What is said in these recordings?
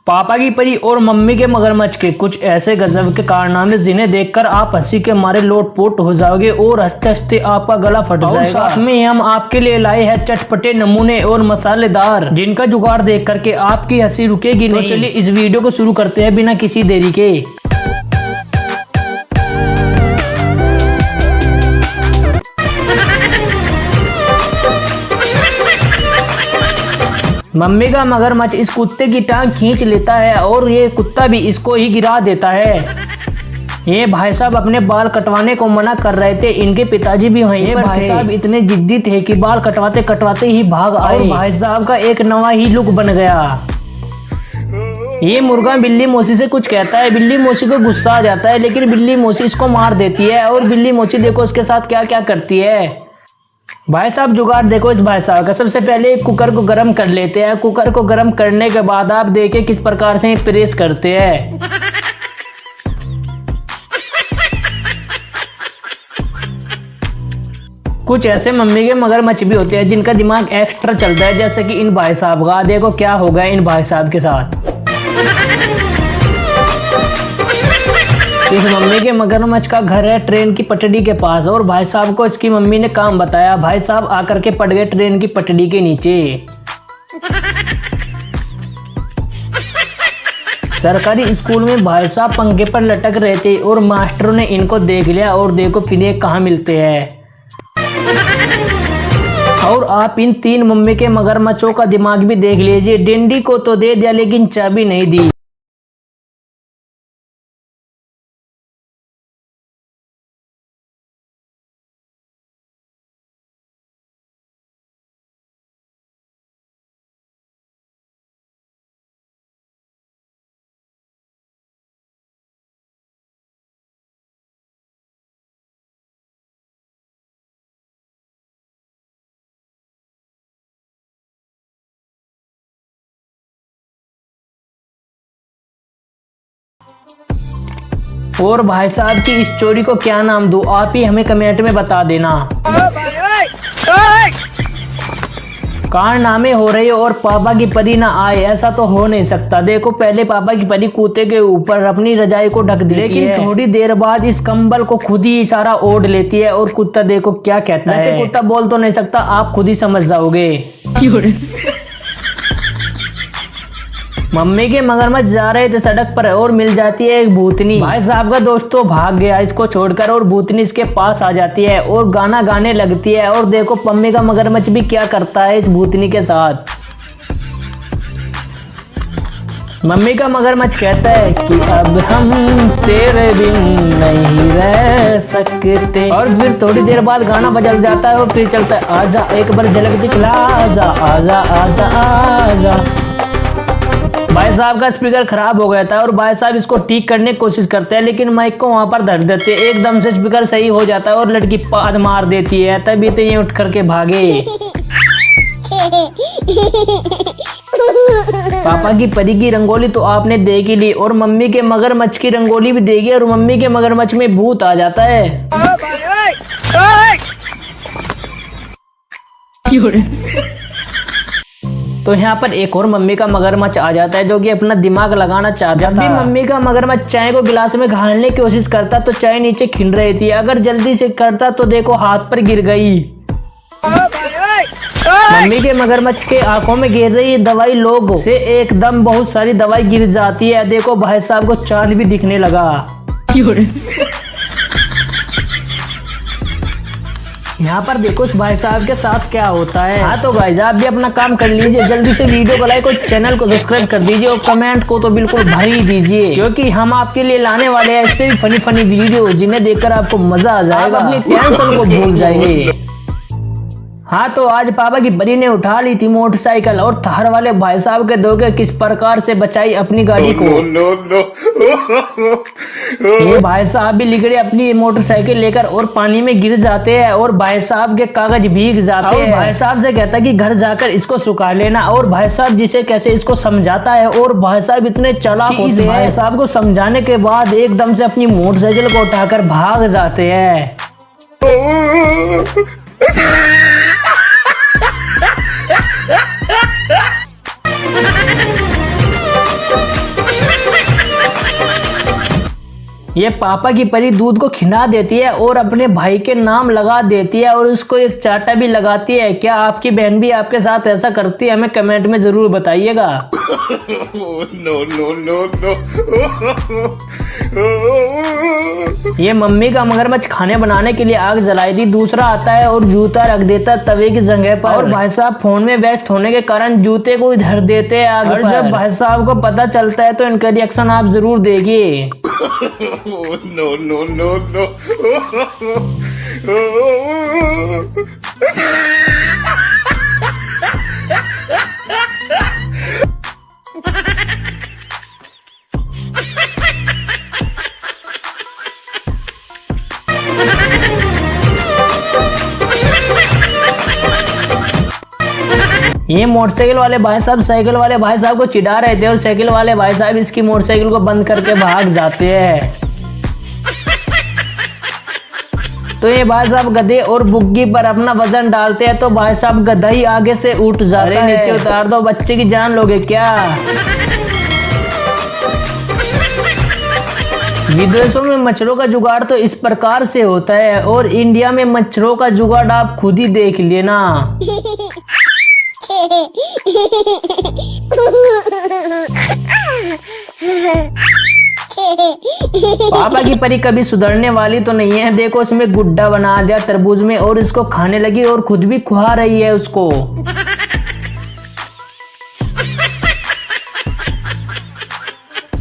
पापा की परी और मम्मी के मगरमच्छ के कुछ ऐसे गजब के कारनामे जिन्हें देखकर आप हंसी के मारे लोटपोट हो जाओगे और हंसते हंसते आपका गला फट जाएगा। साथ में हम आपके लिए लाए हैं चटपटे नमूने और मसालेदार जिनका जुगाड़ देख करके आपकी हंसी रुकेगी नहीं। तो चलिए इस वीडियो को शुरू करते हैं बिना किसी देरी के। मम्मी का मगरमच्छ इस कुत्ते की टांग खींच लेता है और ये कुत्ता भी इसको ही गिरा देता है। ये भाई साहब अपने बाल कटवाने को मना कर रहे थे, इनके पिताजी भी वहीं पर थे। भाई साहब इतने जिद्दी थे कि बाल कटवाते कटवाते ही भाग आए। भाई साहब का एक नवा ही लुक बन गया। ये मुर्गा बिल्ली मौसी से कुछ कहता है, बिल्ली मौसी को गुस्सा आ जाता है लेकिन बिल्ली मौसी इसको मार देती है और बिल्ली मौसी देखो इसके साथ क्या क्या करती है। भाई साहब जुगाड़ देखो इस भाई साहब का। सबसे पहले कुकर को गर्म कर लेते हैं। कुकर को गर्म करने के बाद आप देखिए किस प्रकार से प्रेस करते हैं। कुछ ऐसे मम्मी के मगरमच्छ भी होते हैं जिनका दिमाग एक्स्ट्रा चलता है, जैसे कि इन भाई साहब का। देखो क्या हो गया इन भाई साहब के साथ। इस मम्मी के मगरमच्छ का घर है ट्रेन की पटरी के पास और भाई साहब को इसकी मम्मी ने काम बताया। भाई साहब आकर के पड़ गए ट्रेन की पटरी के नीचे। सरकारी स्कूल में भाई साहब पंखे पर लटक रहे थे और मास्टरों ने इनको देख लिया और देखो फिर ये कहाँ मिलते हैं। और आप इन तीन मम्मी के मगरमच्छों का दिमाग भी देख लीजिए। डंडी को तो दे दिया लेकिन चाबी नहीं दी। और भाई साहब की इस चोरी को क्या नाम दूं, आप ही हमें कमेंट में बता देना। कारनामे हो रहे और पापा की परी ना आए, ऐसा तो हो नहीं सकता। देखो पहले पापा की परी कुत्ते के ऊपर अपनी रजाई को ढक देती है, लेकिन थोड़ी देर बाद इस कंबल को खुद ही इशारा ओढ़ लेती है और कुत्ता देखो क्या कहता है। वैसे कुत्ता बोल तो नहीं सकता, आप खुद ही समझ जाओगे। मम्मी के मगरमच्छ जा रहे थे सड़क पर और मिल जाती है एक भूतनी। भाई साहब का दोस्त तो भाग गया इसको छोड़कर और भूतनी इसके पास आ जाती है और गाना गाने लगती है। और देखो मम्मी का मगरमच्छ भी क्या करता है इस भूतनी के साथ। मम्मी का मगरमच्छ कहता है कि अब हम तेरे बिन नहीं रह सकते। और फिर थोड़ी देर बाद गाना बदल जाता है और फिर चलता है आजा एक बार झलक दिखला आजा आजा आजा आजा। भाई साहब का स्पीकर खराब हो गया था और भाई साहब इसको ठीक करने की कोशिश करते हैं लेकिन माइक को वहां पर धर देते हैं। एकदम से स्पीकर सही हो जाता है और लड़की पाद मार देती है, तभी तो ये उठ करके भागे। पापा की परी की रंगोली तो आपने देख ही ली और मम्मी के मगरमच्छ की रंगोली भी देखी और मम्मी के मगरमच्छ में भूत आ जाता है। तो यहाँ पर एक और मम्मी का मगरमच्छ आ जाता है जो कि अपना दिमाग लगाना चाहता था। जब भी मम्मी का मगरमच्छ चाय को गिलास में घालने की कोशिश करता तो चाय नीचे खिल रही थी। अगर जल्दी से करता तो देखो हाथ पर गिर गई। मम्मी के मगरमच्छ के आंखों में गिर रही दवाई लोग से एकदम बहुत सारी दवाई गिर जाती है। देखो भाई साहब को चांद भी दिखने लगा। यहाँ पर देखो इस भाई साहब के साथ क्या होता है। हाँ तो भाई साहब भी अपना काम कर लीजिए, जल्दी से वीडियो को लाइक और चैनल को सब्सक्राइब कर दीजिए और कमेंट को तो बिल्कुल भर ही दीजिए, क्योंकि हम आपके लिए लाने वाले हैं ऐसे भी फनी वीडियो जिन्हें देखकर आपको मजा आ जाएगा, अपनी टेंशन को भूल जाएंगे। हाँ तो आज पापा की परी ने उठा ली थी मोटरसाइकिल और थार वाले भाई साहब के धोखे किस प्रकार से बचाई अपनी गाड़ी को। ये भाई साहब भी लिगड़े अपनी मोटरसाइकिल लेकर और पानी में गिर जाते हैं और भाई साहब के कागज भीग जाते हैं। भाई साहब से कहता है कि घर जाकर इसको सुखा लेना और भाई साहब जिसे कैसे इसको समझाता है और भाई साहब इतने चालाक होते हैं, भाई साहब को समझाने के बाद एकदम से अपनी मोटरसाइकिल को उठाकर भाग जाते हैं। ये पापा की परी दूध को खिला देती है और अपने भाई के नाम लगा देती है और उसको एक चाटा भी लगाती है। क्या आपकी बहन भी आपके साथ ऐसा करती है? हमें कमेंट में जरूर बताइएगा। No no no no. ये मम्मी का मगरमच्छ खाने बनाने के लिए आग जलाई थी। दूसरा आता है और जूता रख देता है तवे की जगह पर और भाई साहब फोन में व्यस्त होने के कारण जूते को इधर देते हैं आग पर। जब भाई साहब को पता चलता है तो इनका रिएक्शन आप जरूर देखिए। No no no no. ये मोटरसाइकिल वाले भाई साहब साइकिल वाले भाई साहब को चिढ़ा रहे थे और साइकिल वाले भाई साहब इसकी मोटरसाइकिल को बंद करके भाग जाते हैं। तो ये भाई साहब गधे और बुग्गी पर अपना वजन डालते हैं तो भाई साहब गधा ही आगे से उठ जाता है। नीचे उतार दो, बच्चे की जान लोगे क्या? विदेशों में मच्छरों का जुगाड़ तो इस प्रकार से होता है और इंडिया में मच्छरों का जुगाड़ आप खुद ही देख लेना। पापा की परी कभी सुधरने वाली तो नहीं है। देखो इसमें गुड्डा बना दिया तरबूज में और इसको खाने लगी और खुद भी खुआ रही है उसको।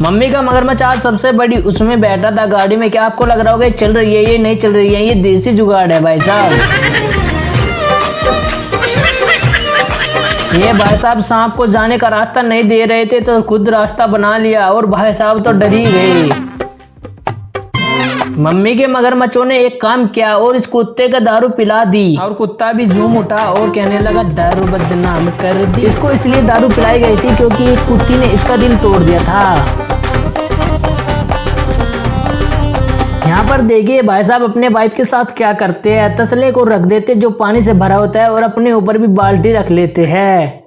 मम्मी का मगरमच्छ आज सबसे बड़ी उसमें बैठा था गाड़ी में। क्या आपको लग रहा होगा चल रही है? ये नहीं चल रही है, ये देसी जुगाड़ है भाई साहब। ये भाई साहब सांप को जाने का रास्ता नहीं दे रहे थे तो खुद रास्ता बना लिया और भाई साहब तो डर ही गए। मम्मी के मगरमच्छों ने एक काम किया और इस कुत्ते का दारू पिला दी और कुत्ता भी झूम उठा और कहने लगा दारू बदनाम कर दी। इसको इसलिए दारू पिलाई गई थी क्योंकि एक कुत्ती ने इसका दिल तोड़ दिया था। यहाँ पर देखिए भाई साहब अपने वाइफ के साथ क्या करते हैं। तसले को रख देते जो पानी से भरा होता है और अपने ऊपर भी बाल्टी रख लेते हैं।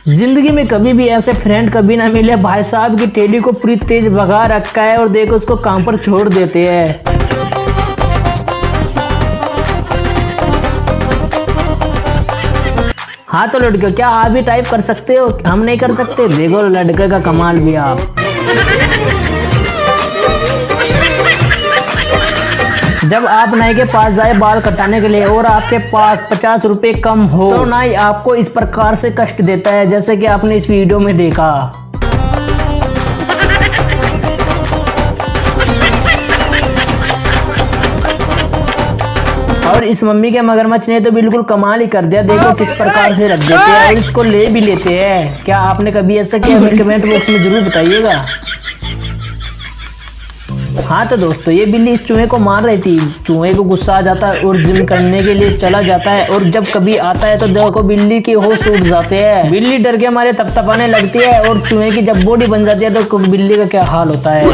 जिंदगी में कभी भी ऐसे फ्रेंड कभी ना मिले। भाई साहब की ठेली को पूरी तेज भगा रखा है और देखो उसको काम पर छोड़ देते हैं। हाँ तो लड़के क्या आप भी टाइप कर सकते हो? हम नहीं कर सकते? देखो लड़के का कमाल भी आप। जब आप नाई के पास जाए बाल कटाने के लिए और आपके पास 50 रुपए कम हो तो नाई आपको इस प्रकार से कष्ट देता है जैसे कि आपने इस वीडियो में देखा। और इस मम्मी के मगरमच्छ ने तो बिल्कुल कमाल ही कर दिया। देखो किस प्रकार से रख देते हैं और इसको ले भी लेते हैं। क्या आपने कभी ऐसा किया? हमें कमेंट बॉक्स में जरूर बताइएगा। हाँ तो दोस्तों ये बिल्ली इस चूहे को मार रही थी। चूहे को गुस्सा आ जाता है और जिम करने के लिए चला जाता है और जब कभी आता है तो देखो बिल्ली की होश उड़ जाते हैं। बिल्ली डर के मारे तपतपाने लगती है और चूहे की जब बॉडी बन जाती है तो बिल्ली का क्या हाल होता है।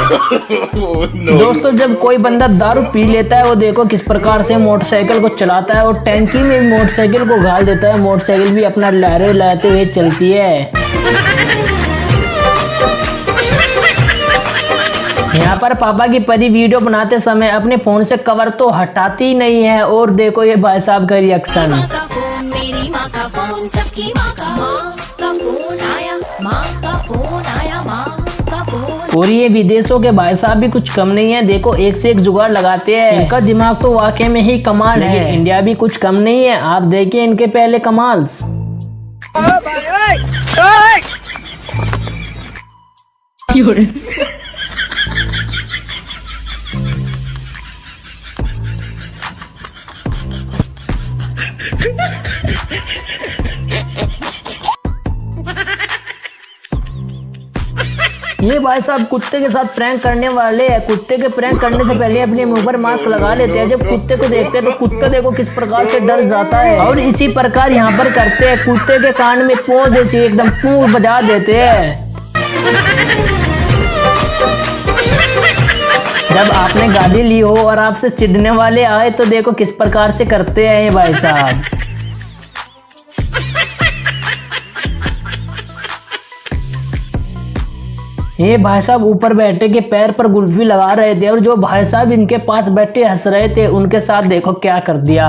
दोस्तों जब कोई बंदा दारू पी लेता है वो देखो किस प्रकार से मोटरसाइकिल को चलाता है और टैंकी में मोटरसाइकिल को घाल देता है। मोटरसाइकिल भी अपना लहरे लाते हुए चलती है। यहाँ पर पापा की परी वीडियो बनाते समय अपने फोन से कवर तो हटाती नहीं है और देखो ये भाई साहब का रिएक्शन। मेरी माँ का फोन, सबकी माँ का फोन आया, माँ का फोन आया, माँ का फोन। और ये विदेशों के भाई साहब भी कुछ कम नहीं है। देखो एक से एक जुगाड़ लगाते हैं। इनका दिमाग तो वाकई में ही कमाल है। इंडिया भी कुछ कम नहीं है। आप देखिए इनके पहले कमाल्स। ये भाई साहब कुत्ते के साथ प्रैंक करने वाले हैं। कुत्ते के प्रैंक करने से पहले अपने मुंह पर मास्क लगा लेते हैं। जब कुत्ते को देखते हैं तो कुत्ता देखो किस प्रकार से डर जाता है और इसी प्रकार यहाँ पर करते हैं। कुत्ते के कान में पोंछ देते एकदम पूंछ बजा देते हैं। जब आपने गाड़ी ली हो और आपसे चिढ़ने वाले आए तो देखो किस प्रकार से करते हैं ये भाई साहब। ये भाई साहब ऊपर बैठे के पैर पर गुल्फी लगा रहे थे और जो भाई साहब इनके पास बैठे हंस रहे थे उनके साथ देखो क्या कर दिया।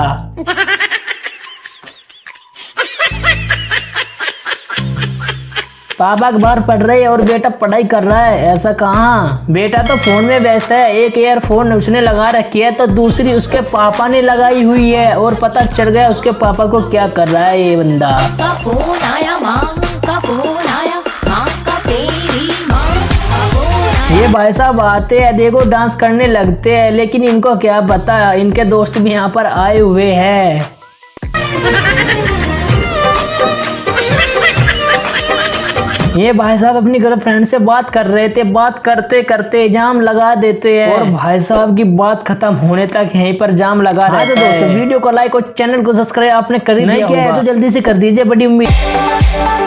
पापा अखबार पढ़ रहे हैं और बेटा पढ़ाई कर रहा है, ऐसा कहाँ? बेटा तो फोन में व्यस्त है, एक ईयरफोन उसने लगा रखी है तो दूसरी उसके पापा ने लगाई हुई है और पता चल गया उसके पापा को क्या कर रहा है ये बंदा। का फोन आया, माँ का फोन आया, माँ का तेरी माँ का फोन आया। ये भाई साहब आते हैं देखो डांस करने लगते हैं, लेकिन इनको क्या पता इनके दोस्त भी यहाँ पर आए हुए हैं। ये भाई साहब अपनी गर्लफ्रेंड से बात कर रहे थे, बात करते करते जाम लगा देते हैं और भाई साहब की बात खत्म होने तक यहीं पर जाम लगा रहा है। तो दोस्तों वीडियो को लाइक और चैनल को सब्सक्राइब आपने कर ही नहीं किया है तो जल्दी से कर दीजिए, बड़ी उम्मीद।